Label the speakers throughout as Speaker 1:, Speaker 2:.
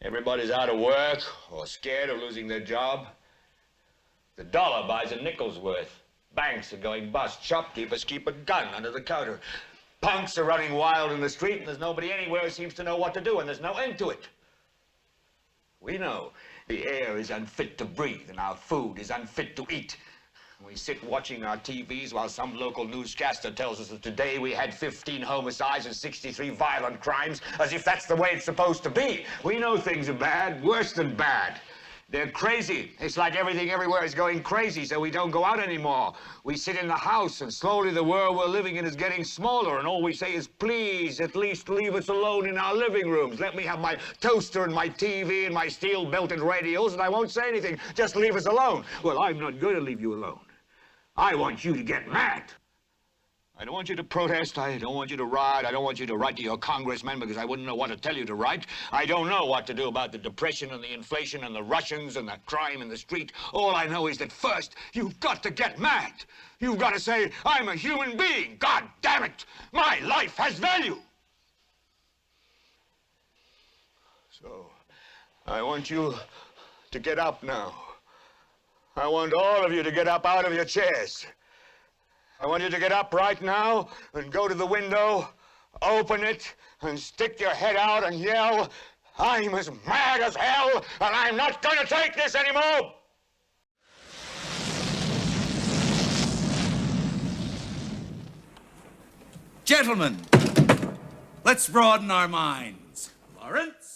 Speaker 1: Everybody's out of work or scared of losing their job. The dollar buys a nickel's worth. Banks are going bust. Shopkeepers keep a gun under the counter. Punks are running wild in the street, and there's nobody anywhere who seems to know what to do, and there's no end to it. We know the air is unfit to breathe, and our food is unfit to eat. We sit watching our TVs while some local newscaster tells us that today we had 15 homicides and 63 violent crimes, as if that's the way it's supposed to be. We know things are bad, worse than bad. They're crazy. It's like everything everywhere is going crazy, so we don't go out anymore. We sit in the house, and slowly the world we're living in is getting smaller, and all we say is, please, at least leave us alone in our living rooms. Let me have my toaster and my TV and my steel-belted radios, and I won't say anything. Just leave us alone. Well, I'm not going to leave you alone. I want you to get mad. I don't want you to protest. I don't want you to riot. I don't want you to write to your congressman because I wouldn't know what to tell you to write. I don't know what to do about the depression and the inflation and the Russians and the crime in the street. All I know is that first, you've got to get mad. You've got to say, I'm a human being. God damn it. My life has value. So, I want you to get up now. I want all of you to get up out of your chairs. I want you to get up right now and go to the window, open it, and stick your head out and yell, I'm as mad as hell, and I'm not going to take this anymore!
Speaker 2: Gentlemen, let's broaden our minds. Lawrence?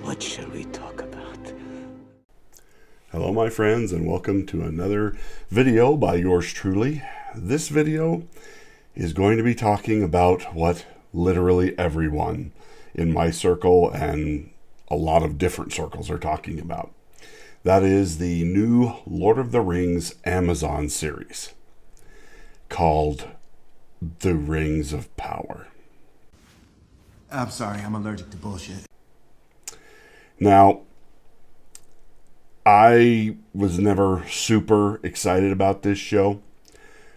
Speaker 3: What shall we talk about?
Speaker 4: Hello my friends, and welcome to another video by yours truly. This video is going to be talking about what literally everyone in my circle and a lot of different circles are talking about. That is the new Lord of the Rings Amazon series called The Rings of Power.
Speaker 5: I'm sorry, I'm allergic to bullshit.
Speaker 4: Now, I was never super excited about this show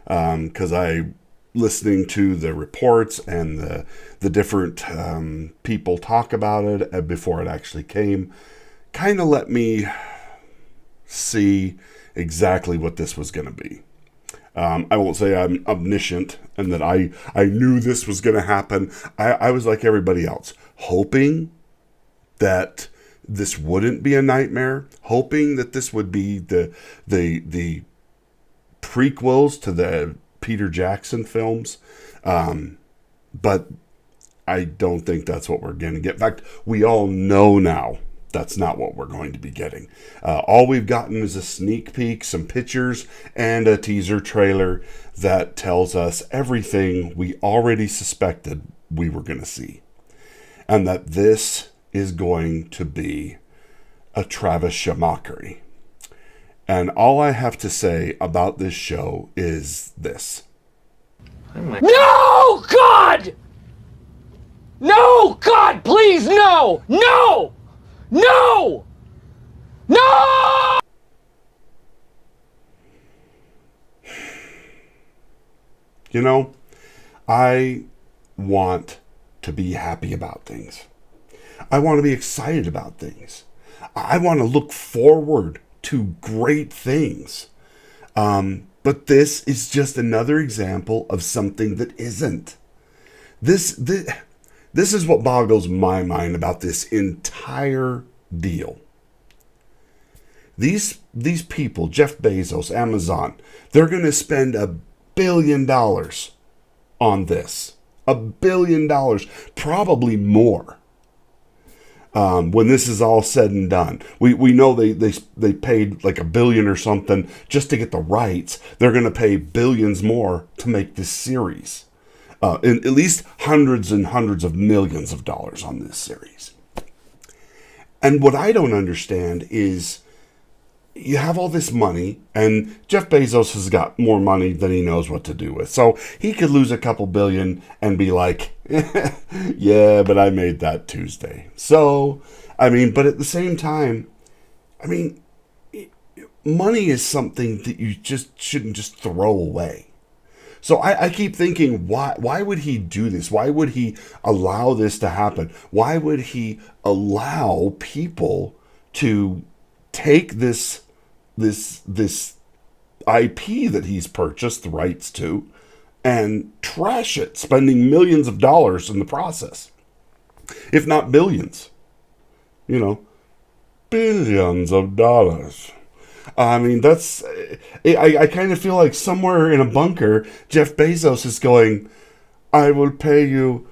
Speaker 4: because I listening to the reports and the different people talk about it before it actually came kind of let me see exactly what this was going to be. I won't say I'm omniscient and that I knew this was going to happen. I was like everybody else, hoping that this wouldn't be a nightmare, hoping that this would be the prequels to the Peter Jackson films. But I don't think that's what we're going to get. In fact, we all know now that's not what we're going to be getting. All we've gotten is a sneak peek, some pictures, and a teaser trailer that tells us everything we already suspected we were going to see. And that this is going to be a Travis Schumacher. And all I have to say about this show is this.
Speaker 6: No, God! No, God, please, no! No! No! No!
Speaker 4: You know, I want to be happy about things. I want to be excited about things. I want to look forward to great things. But this is just another example of something that isn't. This is what boggles my mind about this entire deal. These people, Jeff Bezos, Amazon, they're going to spend $1 billion on this. $1 billion, probably more. When this is all said and done, we know they paid like $1 billion or something just to get the rights. They're going to pay billions more to make this series. At least hundreds and hundreds of millions of dollars on this series. And what I don't understand is you have all this money, and Jeff Bezos has got more money than he knows what to do with. So he could lose a couple billion and be like, yeah, but I made that Tuesday. So, I mean, but at the same time, I mean, money is something that you just shouldn't just throw away. So I keep thinking, why would he do this? Why would he allow this to happen? Why would he allow people to take this IP that he's purchased the rights to and trash it, spending millions of dollars in the process, if not billions, billions of dollars. I mean, I kind of feel like somewhere in a bunker, Jeff Bezos is going, I will pay you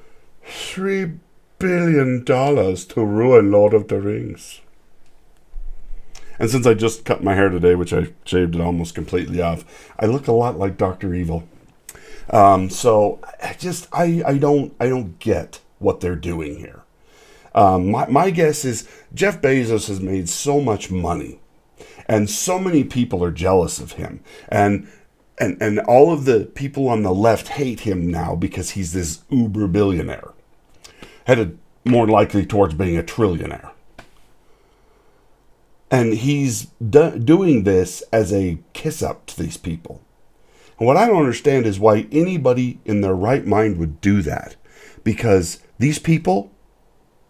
Speaker 4: $3 billion to ruin Lord of the Rings. And since I just cut my hair today, which I shaved it almost completely off, I look a lot like Dr. Evil. So I don't get what they're doing here. My guess is Jeff Bezos has made so much money, and so many people are jealous of him, and all of the people on the left hate him now because he's this uber billionaire, headed more likely towards being a trillionaire. And he's doing this as a kiss up to these people. And what I don't understand is why anybody in their right mind would do that. Because these people,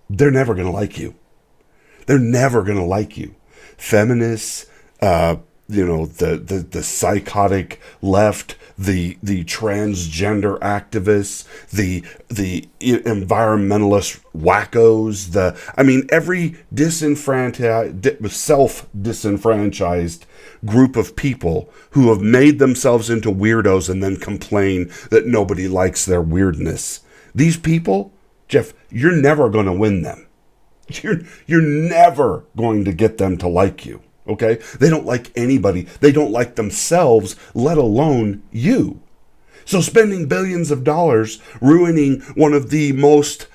Speaker 4: they're never going to like you. They're never going to like you. Feminists, the psychotic left, the transgender activists, the environmentalist wackos, every self-disenfranchised group of people who have made themselves into weirdos and then complain that nobody likes their weirdness. These people, Jeff, you're never going to win them. You're never going to get them to like you. Okay? They don't like anybody. They don't like themselves, let alone you. So spending billions of dollars ruining one of the most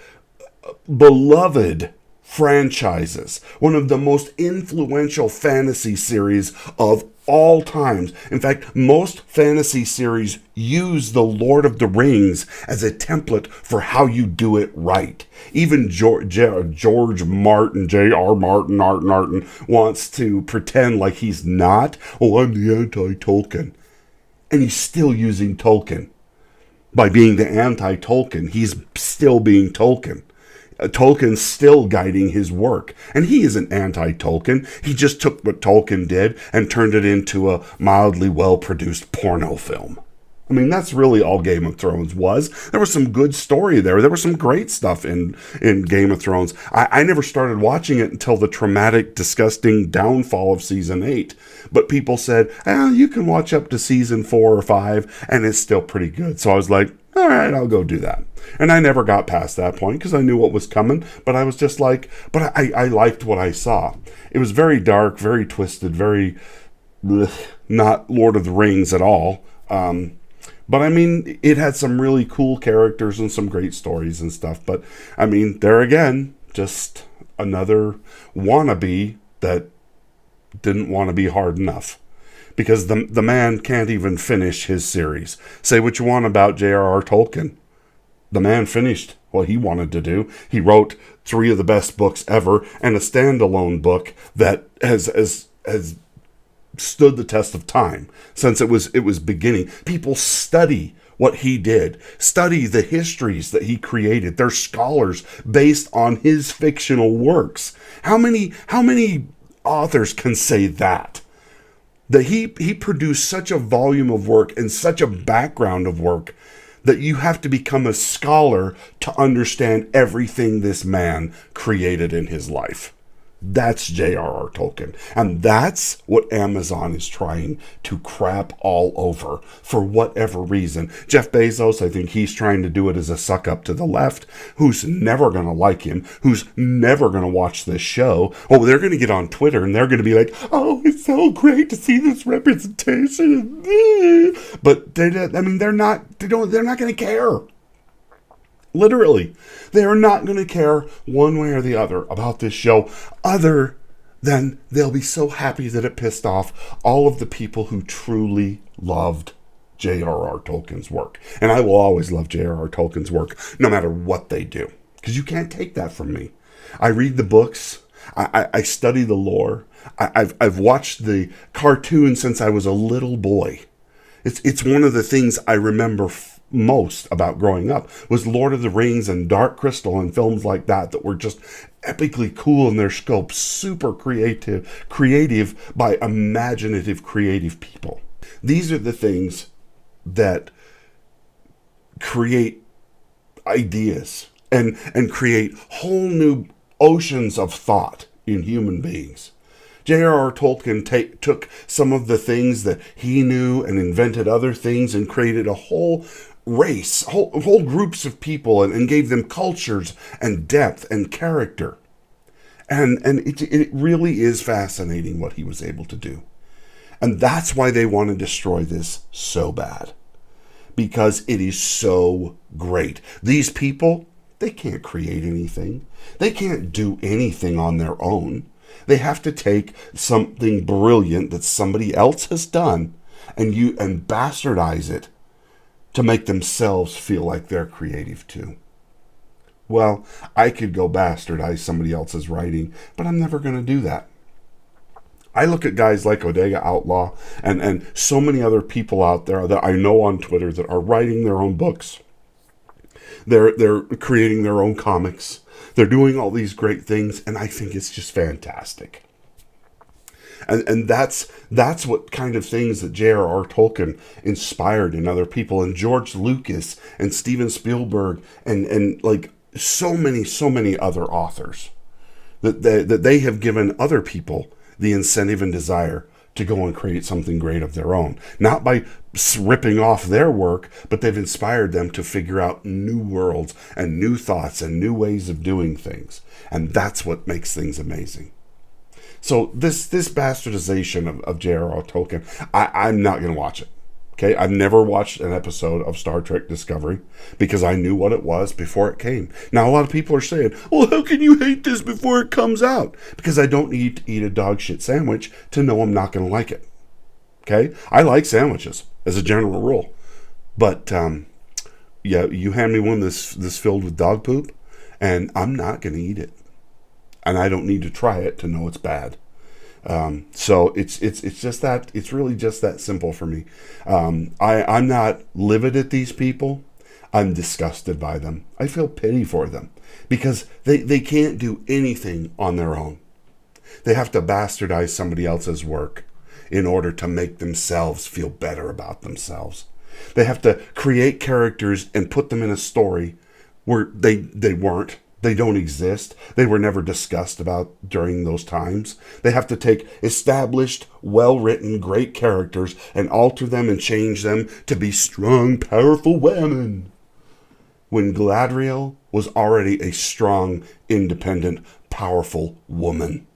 Speaker 4: beloved franchises, one of the most influential fantasy series of all times. In fact, most fantasy series use the Lord of the Rings as a template for how you do it right. Even George Martin, J.R. Martin, wants to pretend like he's not. Oh, I'm the anti-Tolkien. And he's still using Tolkien. By being the anti-Tolkien, he's still being Tolkien. Tolkien's still guiding his work. And he isn't anti-Tolkien. He just took what Tolkien did and turned it into a mildly well-produced porno film. I mean, that's really all Game of Thrones was. There was some good story there. There was some great stuff in Game of Thrones. I never started watching it until the traumatic, disgusting downfall of season 8. But people said, you can watch up to season 4 or 5, and it's still pretty good. So I was like, all right, I'll go do that. And I never got past that point because I knew what was coming. But I was just like, but I liked what I saw. It was very dark, very twisted, very not Lord of the Rings at all. But I mean, it had some really cool characters and some great stories and stuff. But I mean, there again, just another wannabe that didn't want to be hard enough. Because the man can't even finish his series. Say what you want about J.R.R. Tolkien. The man finished what he wanted to do. He wrote 3 of the best books ever and a standalone book that has stood the test of time since it was beginning. People study what he did. Study the histories that he created. They're scholars based on his fictional works. How many authors can say that? That he produced such a volume of work and such a background of work that you have to become a scholar to understand everything this man created in his life. That's J.R.R. Tolkien. And that's what Amazon is trying to crap all over for whatever reason. Jeff Bezos, I think he's trying to do it as a suck up to the left, who's never going to like him, who's never going to watch this show. Oh, they're going to get on Twitter and they're going to be like, oh, it's so great to see this representation. But they're not going to care. Literally, they are not going to care one way or the other about this show, other than they'll be so happy that it pissed off all of the people who truly loved J.R.R. Tolkien's work. And I will always love J.R.R. Tolkien's work, no matter what they do, because you can't take that from me. I read the books. I study the lore. I've watched the cartoon since I was a little boy. It's one of the things I remember most about growing up was Lord of the Rings and Dark Crystal and films like that were just epically cool in their scope, super creative by imaginative, creative people. These are the things that create ideas and create whole new oceans of thought in human beings. J.R.R. Tolkien took some of the things that he knew and invented other things and created a whole race, whole groups of people and gave them cultures and depth and character. And it really is fascinating what he was able to do. And that's why they want to destroy this so bad. Because it is so great. These people, they can't create anything. They can't do anything on their own. They have to take something brilliant that somebody else has done and bastardize it to make themselves feel like they're creative too. Well, I could go bastardize somebody else's writing, but I'm never going to do that. I look at guys like Odega Outlaw and so many other people out there that I know on Twitter that are writing their own books. They're creating their own comics. They're doing all these great things, and I think it's just fantastic. And that's what kind of things that J.R.R. Tolkien inspired in other people, and George Lucas and Steven Spielberg and like so many other authors that they have given other people the incentive and desire to go and create something great of their own. Not by ripping off their work, but they've inspired them to figure out new worlds and new thoughts and new ways of doing things. And that's what makes things amazing. So this bastardization of J.R.R. Tolkien, I'm not going to watch it. Okay, I've never watched an episode of Star Trek Discovery because I knew what it was before it came. Now, a lot of people are saying, well, how can you hate this before it comes out? Because I don't need to eat a dog shit sandwich to know I'm not going to like it. Okay, I like sandwiches as a general rule. But, yeah, you hand me one this filled with dog poop, and I'm not going to eat it. And I don't need to try it to know it's bad. So it's just that, it's really just that simple for me. I'm not livid at these people. I'm disgusted by them. I feel pity for them because they can't do anything on their own. They have to bastardize somebody else's work in order to make themselves feel better about themselves. They have to create characters and put them in a story where they weren't. They don't exist. They were never discussed about during those times. They have to take established, well-written, great characters and alter them and change them to be strong, powerful women. When Galadriel was already a strong, independent, powerful woman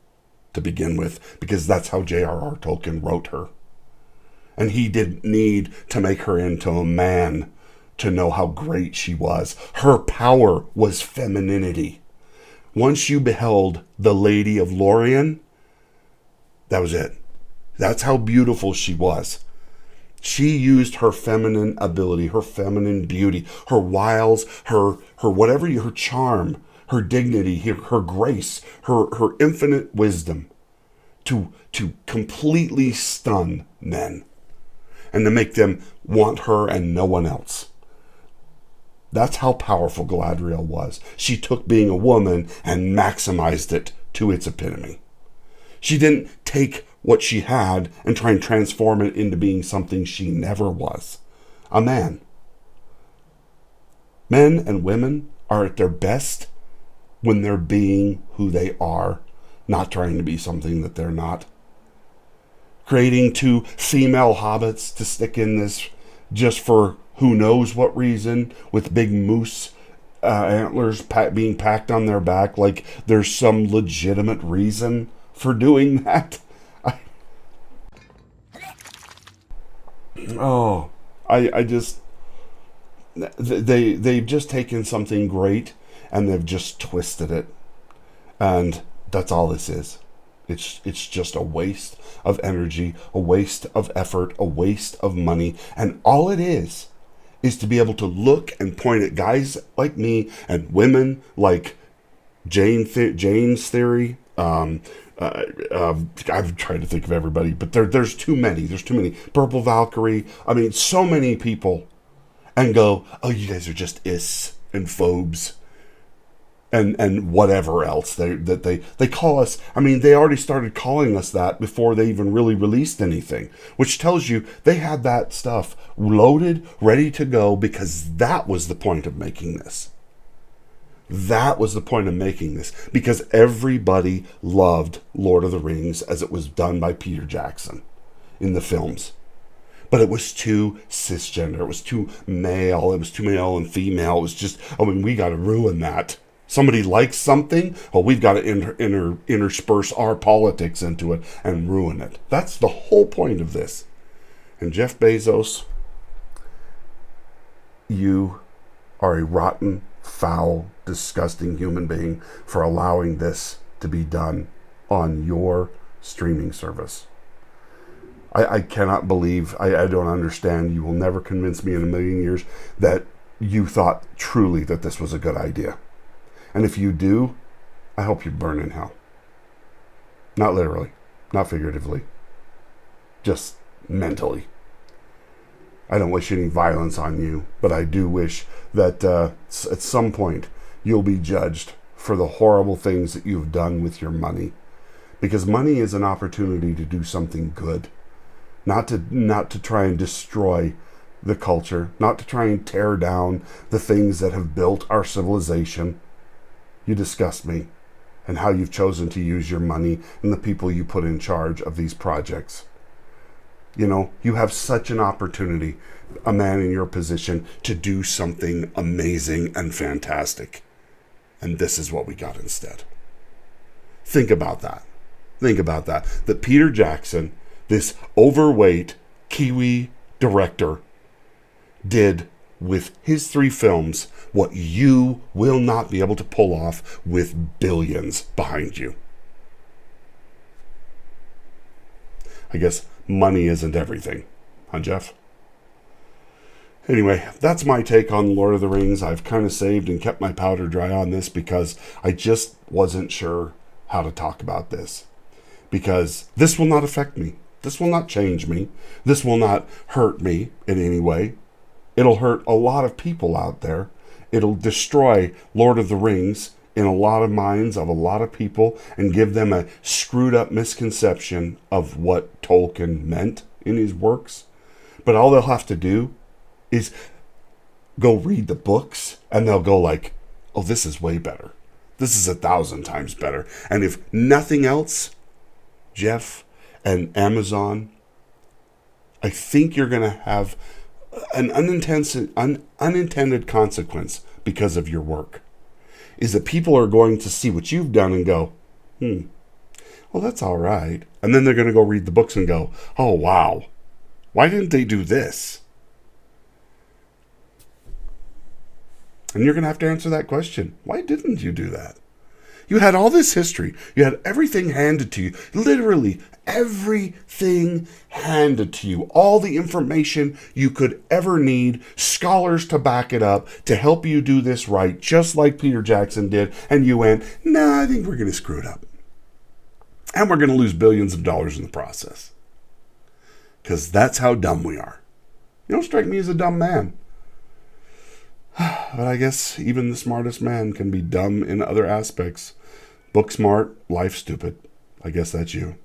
Speaker 4: to begin with, because that's how J.R.R. Tolkien wrote her. And he didn't need to make her into a man to know how great she was. Her power was femininity. Once you beheld the Lady of Lorien, that was it. That's how beautiful she was. She used her feminine ability, her feminine beauty, her wiles, her whatever, her charm, her dignity, her grace, her infinite wisdom to completely stun men and to make them want her and no one else. That's how powerful Galadriel was. She took being a woman and maximized it to its epitome. She didn't take what she had and try and transform it into being something she never was. A man. Men and women are at their best when they're being who they are, not trying to be something that they're not. Creating 2 female hobbits to stick in this just for who knows what reason, with big moose antlers being packed on their back, like there's some legitimate reason for doing that. I just, they've just taken something great and they've just twisted it, and that's all this is. It's just a waste of energy, a waste of effort, a waste of money, and all it is to be able to look and point at guys like me and women like Jane's theory. I'm trying to think of everybody, but there's too many. There's too many. Purple Valkyrie. I mean, so many people, and go, oh, you guys are just ists and phobes. And whatever else they call us. I mean, they already started calling us that before they even really released anything, which tells you they had that stuff loaded, ready to go, because that was the point of making this. That was the point of making this, because everybody loved Lord of the Rings as it was done by Peter Jackson in the films. But it was too cisgender. It was too male. It was too male and female. It was just, I mean, we got to ruin that. Somebody likes something, well, we've got to intersperse our politics into it and ruin it. That's the whole point of this. And Jeff Bezos, you are a rotten, foul, disgusting human being for allowing this to be done on your streaming service. I cannot believe, I don't understand. You will never convince me in a million years that you thought truly that this was a good idea. And if you do, I hope you burn in hell. Not literally, not figuratively, just mentally. I don't wish any violence on you, but I do wish that at some point you'll be judged for the horrible things that you've done with your money. Because money is an opportunity to do something good, not to try and destroy the culture, not to try and tear down the things that have built our civilization. You disgust me, and how you've chosen to use your money and the people you put in charge of these projects. You know, you have such an opportunity, a man in your position, to do something amazing and fantastic. And this is what we got instead. Think about that. Think about that. That Peter Jackson, this overweight Kiwi director, did with his 3 films what you will not be able to pull off with billions behind you. I guess money isn't everything, huh, Jeff? Anyway, that's my take on Lord of the Rings. I've kind of saved and kept my powder dry on this because I just wasn't sure how to talk about this. Because this will not affect me. This will not change me. This will not hurt me in any way. It'll hurt a lot of people out there. It'll destroy Lord of the Rings in a lot of minds of a lot of people and give them a screwed up misconception of what Tolkien meant in his works. But all they'll have to do is go read the books and they'll go like, oh, this is way better. This is 1,000 times better. And if nothing else, Jeff and Amazon, I think you're going to have an unintended consequence because of your work, is that people are going to see what you've done and go, well, that's all right. And then they're going to go read the books and go, oh, wow, why didn't they do this? And you're going to have to answer that question. Why didn't you do that? You had all this history. You had everything handed to you. Literally everything handed to you. All the information you could ever need. Scholars to back it up. To help you do this right. Just like Peter Jackson did. And you went, nah, I think we're going to screw it up. And we're going to lose billions of dollars in the process. Because that's how dumb we are. You don't strike me as a dumb man. But I guess even the smartest man can be dumb in other aspects. Book smart, life stupid. I guess that's you.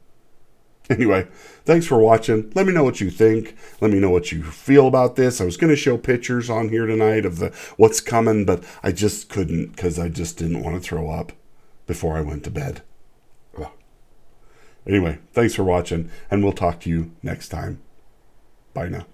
Speaker 4: Anyway, thanks for watching. Let me know what you think. Let me know what you feel about this. I was going to show pictures on here tonight of the what's coming, but I just couldn't because I just didn't want to throw up before I went to bed. Ugh. Anyway, thanks for watching, and we'll talk to you next time. Bye now.